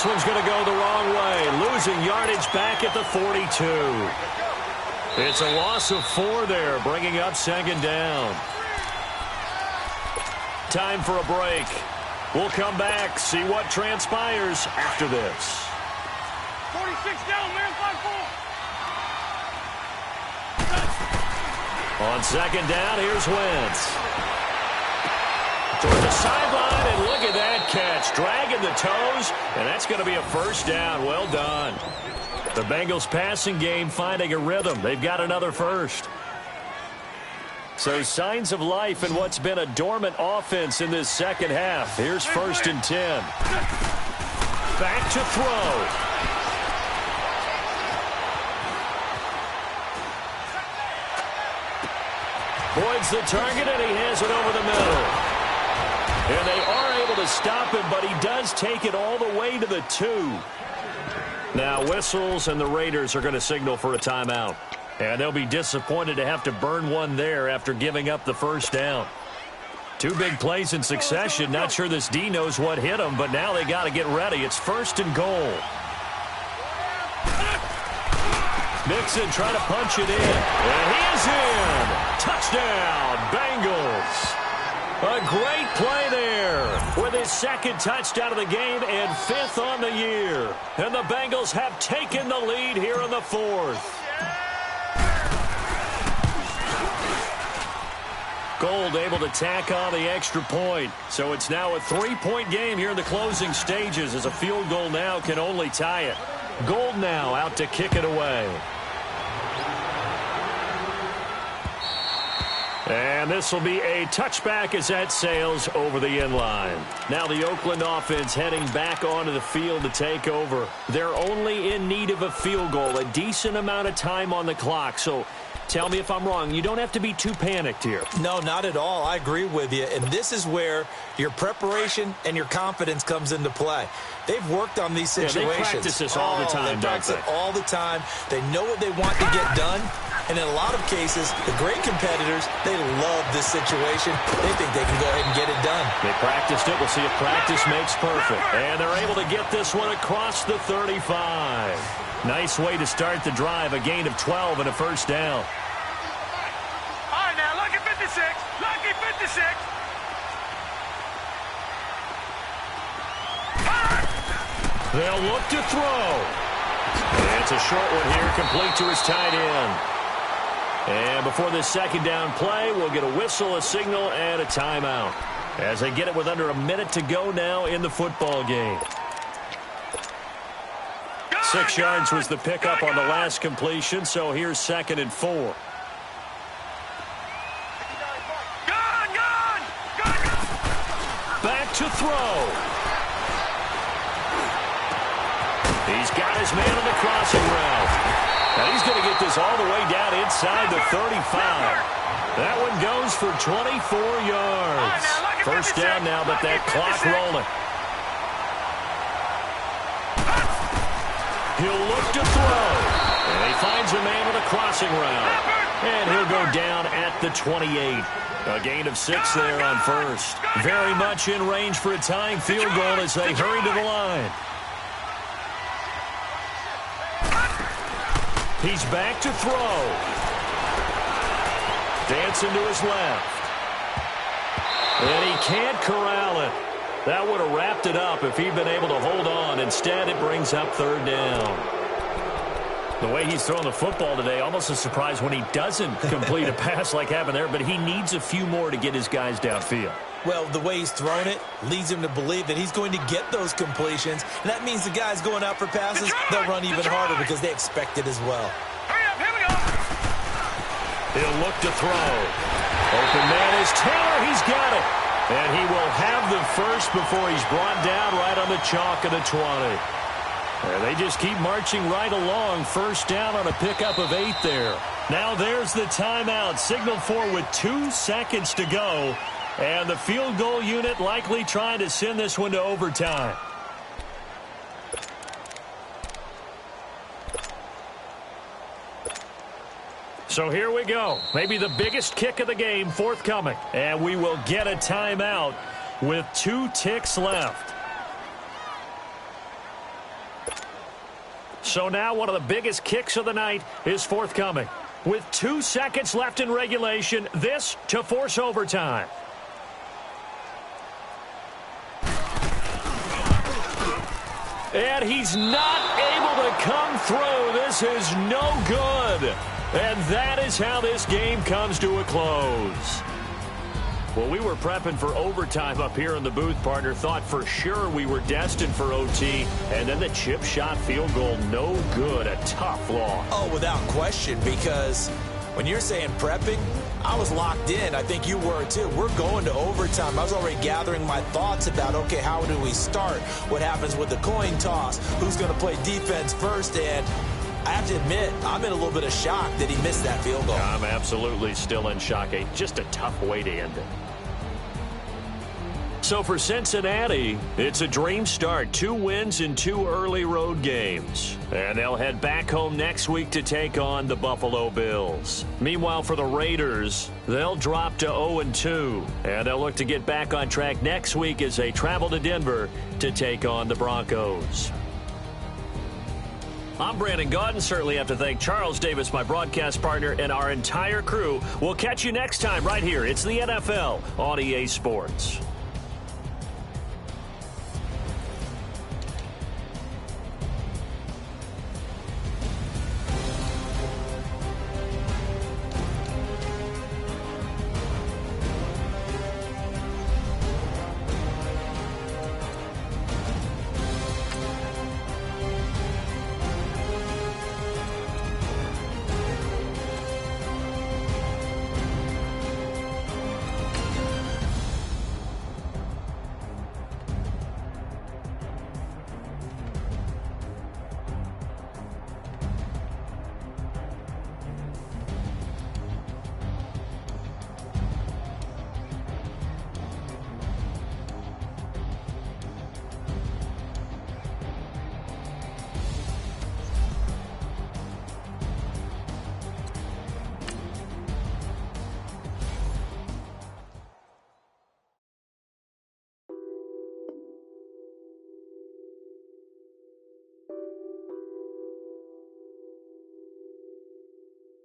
S1: this one's going to go the wrong way. Losing yardage back at the 42. It's a loss of 4 there, bringing up second down. Time for a break. We'll come back, see what transpires after this.
S3: 46 down, man, 5-4.
S1: On second down, here's Wentz. Toward the sideline, and look at that catch. Dragging the toes, and that's going to be a first down. Well done. The Bengals passing game finding a rhythm. They've got another first. So signs of life in what's been a dormant offense in this second half. Here's 1st and 10. Back to throw. Boyd's the target, and he has it over the middle. And they are able to stop him, but he does take it all the way to the 2. Now whistles, and the Raiders are going to signal for a timeout. And they'll be disappointed to have to burn one there after giving up the first down. 2 big plays in succession. Not sure this D knows what hit him, but now they got to get ready. It's 1st and goal. Mixon trying to punch it in. And he is in. Touchdown, Bengals. A great play there with his 2nd touchdown of the game and 5th on the year. And the Bengals have taken the lead here in the 4th. Gold able to tack on the extra point. So it's now a 3-point game here in the closing stages as a field goal now can only tie it. Gold now out to kick it away. And this will be a touchback as that sails over the end line. Now the Oakland offense heading back onto the field to take over. They're only in need of a field goal, a decent amount of time on the clock. So tell me if I'm wrong. You don't have to be too panicked here.
S2: No, not at all. I agree with you. And this is where your preparation and your confidence comes into play. They've worked on these situations.
S1: Yeah, they practice this all the time,
S2: they practice it all the time. They know what they want to get done. And in a lot of cases, the great competitors, they love this situation. They think they can go ahead and get it done.
S1: They practiced it. We'll see if practice makes perfect. And they're able to get this one across the 35. Nice way to start the drive. A gain of 12 and a first down.
S3: All right, now, lucky 56. Lucky 56.
S1: They'll look to throw. And it's a short one here, complete to his tight end. And before this second down play, we'll get a whistle, a signal, and a timeout. As they get it with under a minute to go now in the football game. 6 yards was the pickup on the last completion, so here's 2nd and 4. Back to throw. He's got his man on the crossing route. Now he's going to get this all the way down inside the 35. That one goes for 24 yards. First down now, but that clock rolling. He'll look to throw. And he finds a man with a crossing route. And he'll go down at the 28. A gain of 6 there on first. Very much in range for a tying field goal as they hurry to the line. He's back to throw. Dancing to his left. And he can't corral it. That would have wrapped it up if he'd been able to hold on. Instead, it brings up 3rd down. The way he's throwing the football today, almost a surprise when he doesn't complete a pass like happened there, but he needs a few more to get his guys downfield.
S2: Well, the way he's thrown it leads him to believe that he's going to get those completions. And that means the guys going out for passes, they'll run even harder because they expect it as well.
S3: Hurry up, here we go.
S1: He'll look to throw. Open man is Taylor. He's got it. And he will have the first before he's brought down right on the chalk of the 20. And they just keep marching right along. First down on a pickup of 8 there. Now there's the timeout. Signal for with 2 seconds to go. And the field goal unit likely trying to send this one to overtime. So here we go. Maybe the biggest kick of the game forthcoming. And we will get a timeout with 2 ticks left. So now one of the biggest kicks of the night is forthcoming. With 2 seconds left in regulation, this to force overtime. And he's not able to come through. This is no good. And that is how this game comes to a close. Well, we were prepping for overtime up here in the booth, partner. Thought for sure we were destined for OT. And then the chip shot field goal, no good. A tough loss.
S2: Oh, without question, because when you're saying prepping, I was locked in. I think you were too. We're going to overtime. I was already gathering my thoughts about, okay, how do we start? What happens with the coin toss? Who's going to play defense first? And I have to admit, I'm in a little bit of shock that he missed that field goal.
S1: I'm absolutely still in shock. Just a tough way to end it. So for Cincinnati, it's a dream start. 2 wins in 2 early road games. And they'll head back home next week to take on the Buffalo Bills. Meanwhile, for the Raiders, they'll drop to 0-2. And they'll look to get back on track next week as they travel to Denver to take on the Broncos. I'm Brandon Gaudin. Certainly have to thank Charles Davis, my broadcast partner, and our entire crew. We'll catch you next time right here. It's the NFL on EA Sports.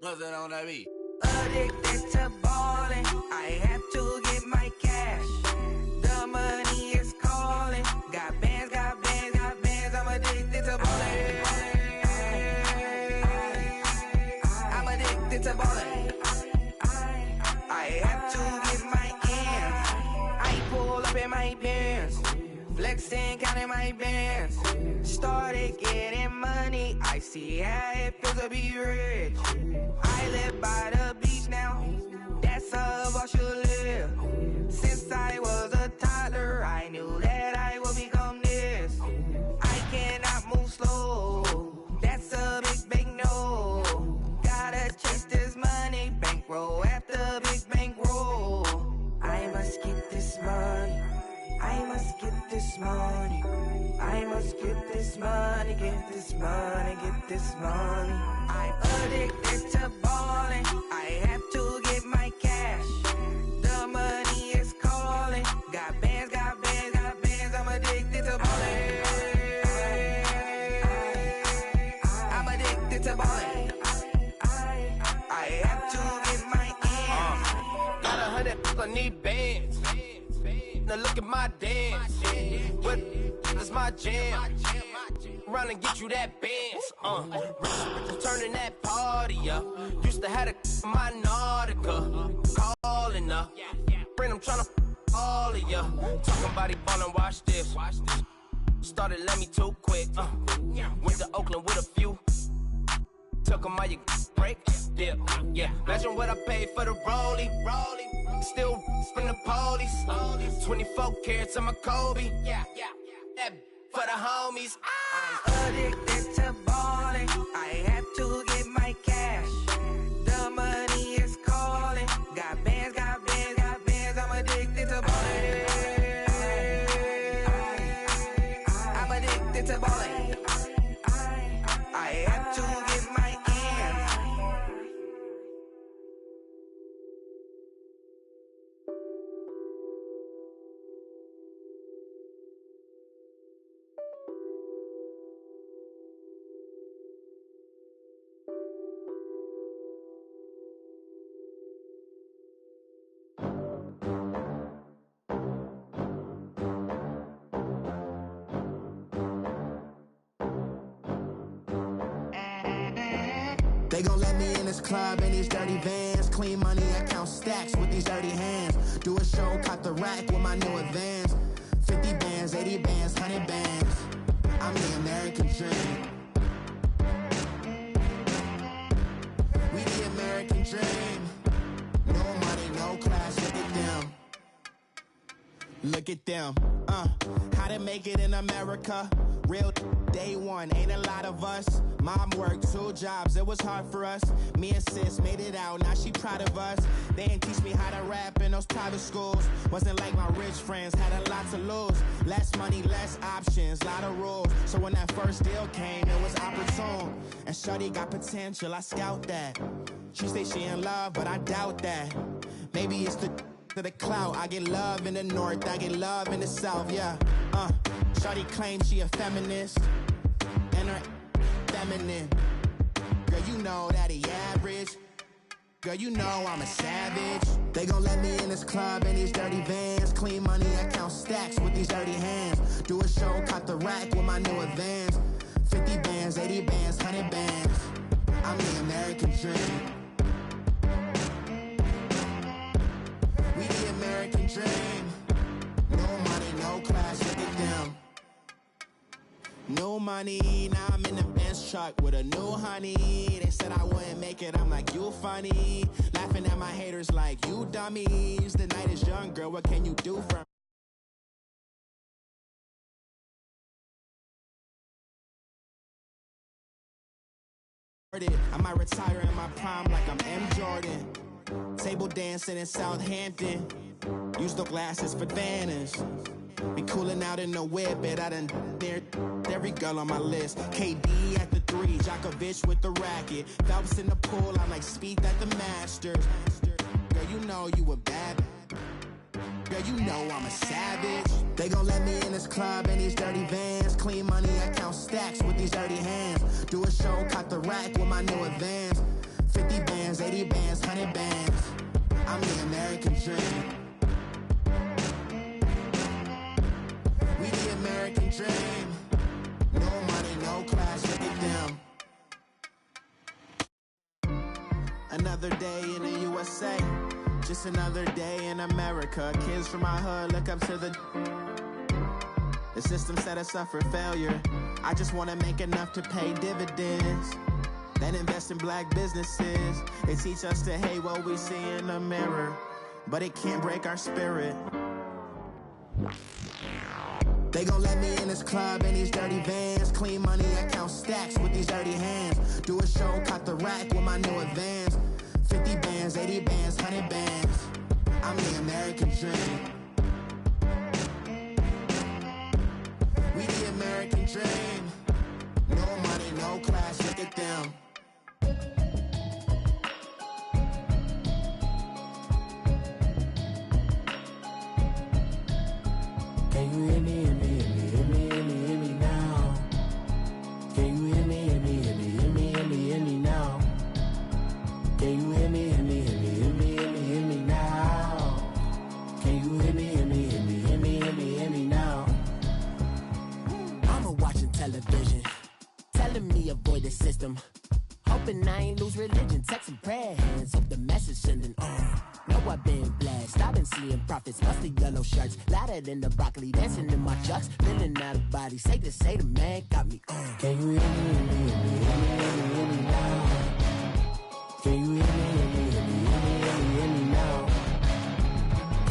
S4: Nothing on that beat.
S5: Addicted to ballin', I have to get my cash. The money is calling. Got bands, got bands, got bands. I'm addicted to ballin'. I'm addicted to ballin'. I have to get my ends. I pull up in my pants, flexing, counting my bands. Started getting money. I see how it feels to be rich. I live by the beach now, that's how I should live. Since I was a toddler, I knew that I would become this. I cannot move slow, that's a big no. Gotta chase this money, bankroll after big bankroll. I must get this money, I must get this money. I must get this money, get this money, get this money. I'm addicted to ballin', I have to get my cash. The money is calling. Got bands, got bands, got bands. I'm addicted to ballin'. I'm addicted to ballin'. I have to get my ends.
S4: Got 100, I need bands. Now look at my dance. What is my jam? Run and get you that bands. Turning that party up. Used to have a my Nautica. Calling up. Friend, I'm tryna all of ya. Talking about he ballin', watch this. Started let me too quick. Went to Oakland with a few. Took 'em all you break. Yeah. Imagine what I paid for the rollie. Still from the police. 24 carats on my Kobe. That for the homies.
S5: I'm addicted to ballin'. I have to get my cash. The money is calling. Got bands, got bands, got bands. I'm addicted to ballin'. I'm addicted to ballin'. I have to get my ends.
S6: They gon' let me in this club in these dirty vans. Clean money, I count stacks with these dirty hands. Do a show, caught the rack with my new advance. 50 bands, 80 bands, 100 bands. I'm the American dream. We the American dream. No money, no class, look at them. Look at them, how to make it in America. Real day one, ain't a lot of us. Mom worked 2 jobs, it was hard for us. Me and sis made it out, now she proud of us. They didn't teach me how to rap in those private schools. Wasn't like my rich friends, had a lot to lose. Less money, less options, lot of rules. So when that first deal came, it was opportune. And shorty got potential, I scout that. She say she in love, but I doubt that. Maybe it's the to the clout. I get love in the north, I get love in the south, yeah. Shorty claims she a feminist, and her feminine. Girl, you know that he average. Girl, you know I'm a savage. They gon' let me in this club in these dirty vans. Clean money, I count stacks with these dirty hands. Do a show, caught the rack with my new advance. 50 bands, 80 bands, 100 bands. I'm the American dream. We the American dream. No money, no class, look at them. No money, now I'm in the Benz truck with a new honey. They said I wouldn't make it, I'm like, you funny. Laughing at my haters like, you dummies. The night is young, girl, what can you do for me? I might retire in my prime like I'm M. Jordan. Table dancing in Southampton. Use the glasses for Vanish. Be cooling out in the whip, but I done near every girl on my list. KD at the 3, Djokovic with the racket. Phelps in the pool, I'm like Speed at the Masters. Girl, you know you a bad. Girl, you know I'm a savage. They gon' let me in this club in these dirty vans. Clean money, I count stacks with these dirty hands. Do a show, caught the rack with my new advance. 50 bands, 80 bands, 100 bands. I'm the American dream. We the American dream. No money, no class, look at them. Another day in the USA. Just another day in America. Kids from my hood look up to the system set us up for failure. I just wanna make enough to pay dividends. Then invest in black businesses. They teach us to hate what we see in the mirror, but it can't break our spirit. They gon' let me in this club in these dirty vans. Clean money, I count stacks with these dirty hands. Do a show, caught the rack with my new advance. 50 bands, 80 bands, 100 bands. I'm the American dream. We the American dream. No money, no class, look at them.
S7: Can you hear me, hear me, hear me, hear me, hear me, hear me now? Can you hear me, hear me, hear me, hear me, hear me, hear me now? Can you hear me, hear me, hear me, hear me, hear me, hear me now? Can you hear me, hear me, hear me, hear me, hear me, hear me now?
S8: Mama watching television, telling me avoid the system. Hoping I ain't lose religion, texting prayer hands, hope the message sending on. Know I've been blessed, I've been seeing prophets, mustard yellow shirts, louder than the broccoli, dancing in my chucks, feeling out of body, say the man got me on.
S7: Can you hear me, hear me, hear me, hear me, hear me, hear me now? Can you hear me, hear me, hear me, hear me, hear me, hear me now?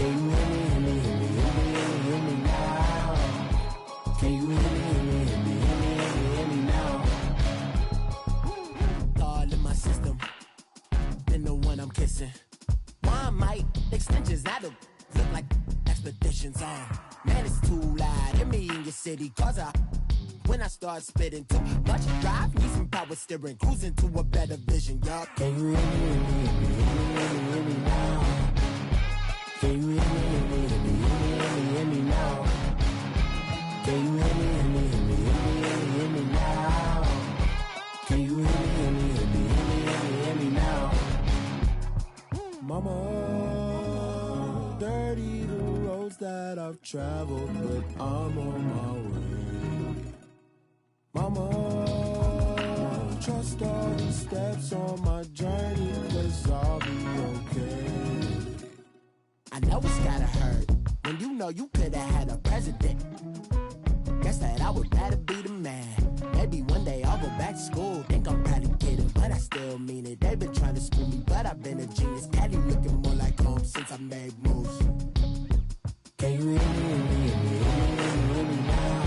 S7: Can you hear me, hear me, hear me, hear me, hear me, hear me now? Can you hear me, hear me, hear me, hear me, hear me, hear me now?
S8: All in my system, been the one I'm kissing. One might extensions that'll look like expeditions on. Man, it's too loud. Hear me in your city, cause when I start spitting too much drive, need some power steering, cruising to a better vision, y'all.
S7: Can you hear me, hear me, hear me, hear me, hear me, hear me now? Can you hear me, hear me, hear me, hear me, hear me, hear me now? Can you hear me, hear me, hear me, hear me, hear me, hear me now? Can you hear me, hear me, hear me, hear me, hear me, hear me now?
S9: Mama, dirty the roads that I've traveled, but I'm on my way. Mama, trust all these steps on my journey, 'cause I'll be okay.
S8: I know it's gotta hurt when you know you could've had a president. Guess that I would rather be the man. Maybe one day I'll go back to school. Think I'm probably kidding, but I still mean it. They've been trying to school me, but I've been a genius. Cali looking more like home since I made moves. Can you hear me, hear me, hear me, hear me now?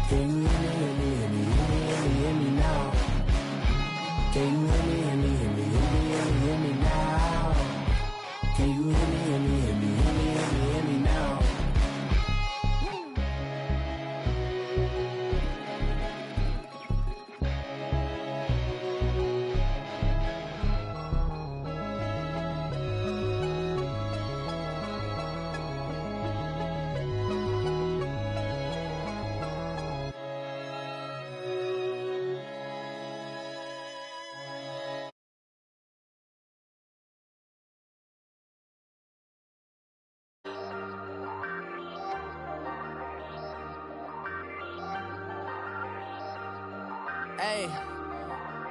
S8: Can you hear me, hear me, hear me, hear me, hear me, hear me now? Can you hear me, hear me, hear me, hear me, hear me, hear me now? Can you hear me, hear me, hear me, hear me, hear me, hear me now?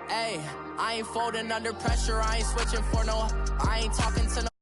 S10: Hey, I ain't folding under pressure, I ain't switching for no, I ain't talking to no